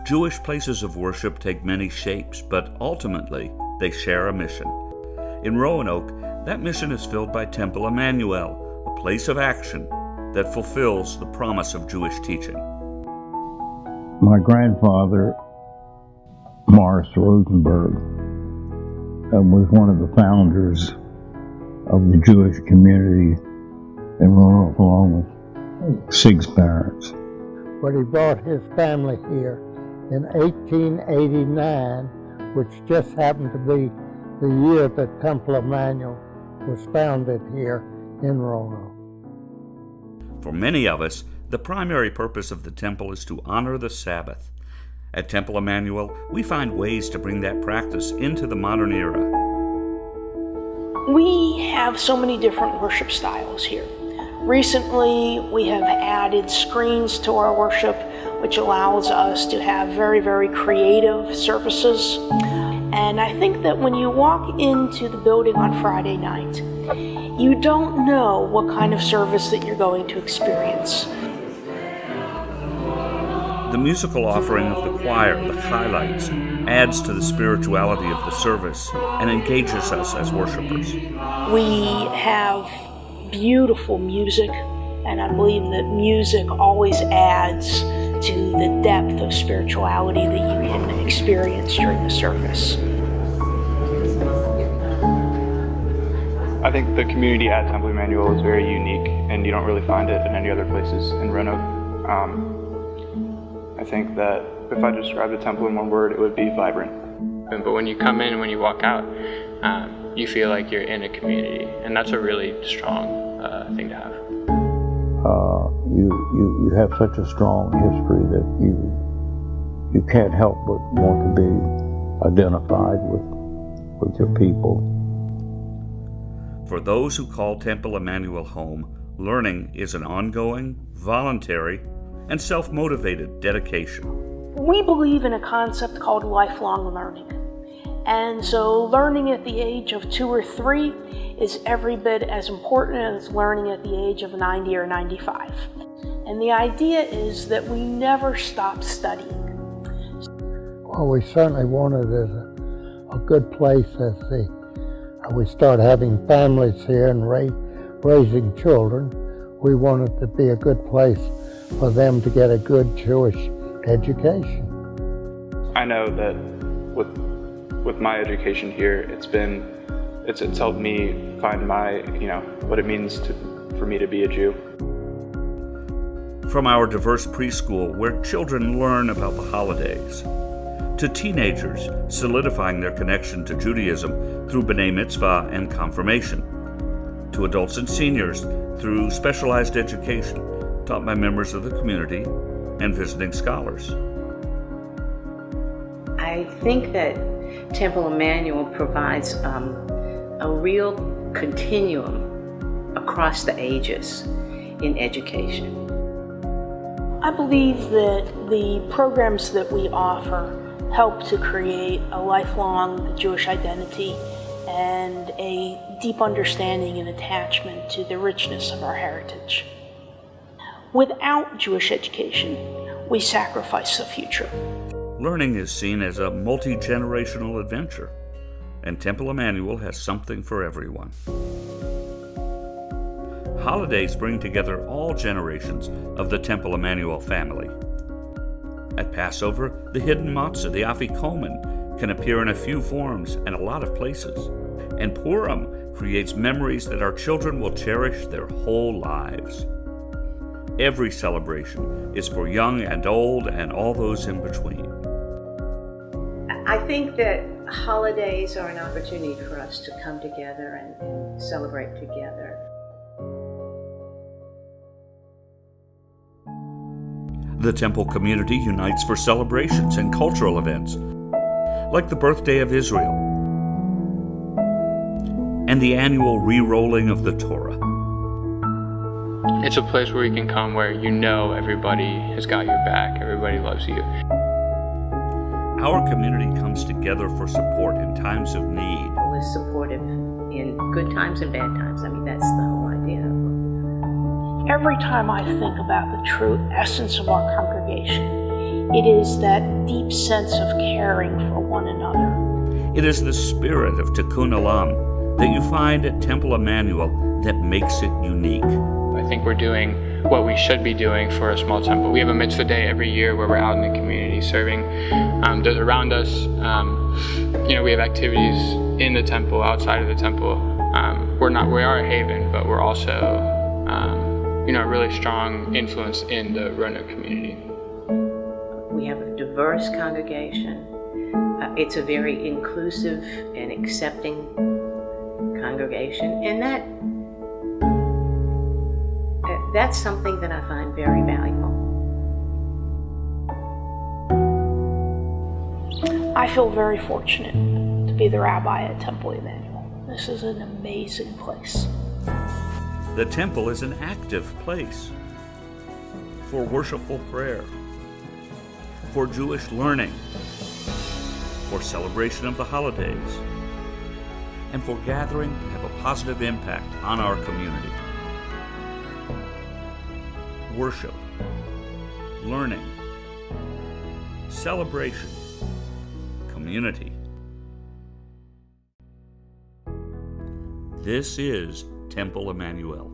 Jewish places of worship take many shapes, but ultimately they share a mission. In Roanoke, that mission is filled by Temple Emanuel, a place of action that fulfills the promise of Jewish teaching. My grandfather, Morris Rosenberg, was one of the founders of the Jewish community in Roanoke, along with 6 parents. But he brought his family here in 1889, which just happened to be the year that Temple Emanuel was founded here in Roanoke. For many of us, the primary purpose of the temple is to honor the Sabbath. At Temple Emanuel, we find ways to bring that practice into the modern era. We have so many different worship styles here. Recently, we have added screens to our worship, which allows us to have very, very creative services. And I think that when you walk into the building on Friday night, you don't know what kind of service that you're going to experience. The musical offering of the choir, the highlights, adds to the spirituality of the service and engages us as worshipers. We have beautiful music, and I believe that music always adds to the depth of spirituality that you can experience during the service. I think the community at Temple Emanuel is very unique, and you don't really find it in any other places in Roanoke. I think that if I describe the temple in one word, it would be vibrant. But when you come in and when you walk out, you feel like you're in a community, and that's a really strong thing to have. You have such a strong history that you can't help but want to be identified with your people. For those who call Temple Emanuel home, learning is an ongoing, voluntary, and self-motivated dedication. We believe in a concept called lifelong learning. And so learning at the age of 2 or 3 is every bit as important as learning at the age of 90 or 95. And the idea is that we never stop studying. Well, we certainly wanted it a good place as we start having families here and raising children. We wanted to be a good place for them to get a good Jewish education. I know that with my education here, it's helped me find my, what it means for me to be a Jew. From our diverse preschool, where children learn about the holidays, to teenagers solidifying their connection to Judaism through B'nai Mitzvah and confirmation, to adults and seniors through specialized education taught by members of the community and visiting scholars. I think that Temple Emanuel provides a real continuum across the ages in education. I believe that the programs that we offer help to create a lifelong Jewish identity and a deep understanding and attachment to the richness of our heritage. Without Jewish education, we sacrifice the future. Learning is seen as a multi-generational adventure, and Temple Emanuel has something for everyone. Holidays bring together all generations of the Temple Emanuel family. At Passover, the hidden matzah, the afikomen, can appear in a few forms and a lot of places. And Purim creates memories that our children will cherish their whole lives. Every celebration is for young and old and all those in between. I think that holidays are an opportunity for us to come together and celebrate together. The temple community unites for celebrations and cultural events, like the birthday of Israel and the annual re-rolling of the Torah. It's a place where you can come where you know everybody has got your back, everybody loves you. Our community comes together for support in times of need. We're supportive in good times and bad times. I mean, that's the whole idea. Every time I think about the true essence of our congregation, It is that deep sense of caring for one another. It is the spirit of Tikkun Olam that you find at Temple Emanuel that makes it unique. I think we're doing what we should be doing for a small temple. We have a mitzvah day every year where we're out in the community serving those around us. We have activities in the temple, outside of the temple. We are a haven, but we're also a really strong influence in the Roanoke community. We have a diverse congregation. It's a very inclusive and accepting congregation, and that's something that I find very valuable. I feel very fortunate to be the rabbi at Temple Emanuel. This is an amazing place. The temple is an active place for worshipful prayer, for Jewish learning, for celebration of the holidays, and for gathering to have a positive impact on our community. Worship, learning, celebration, community. This is Temple Emanuel.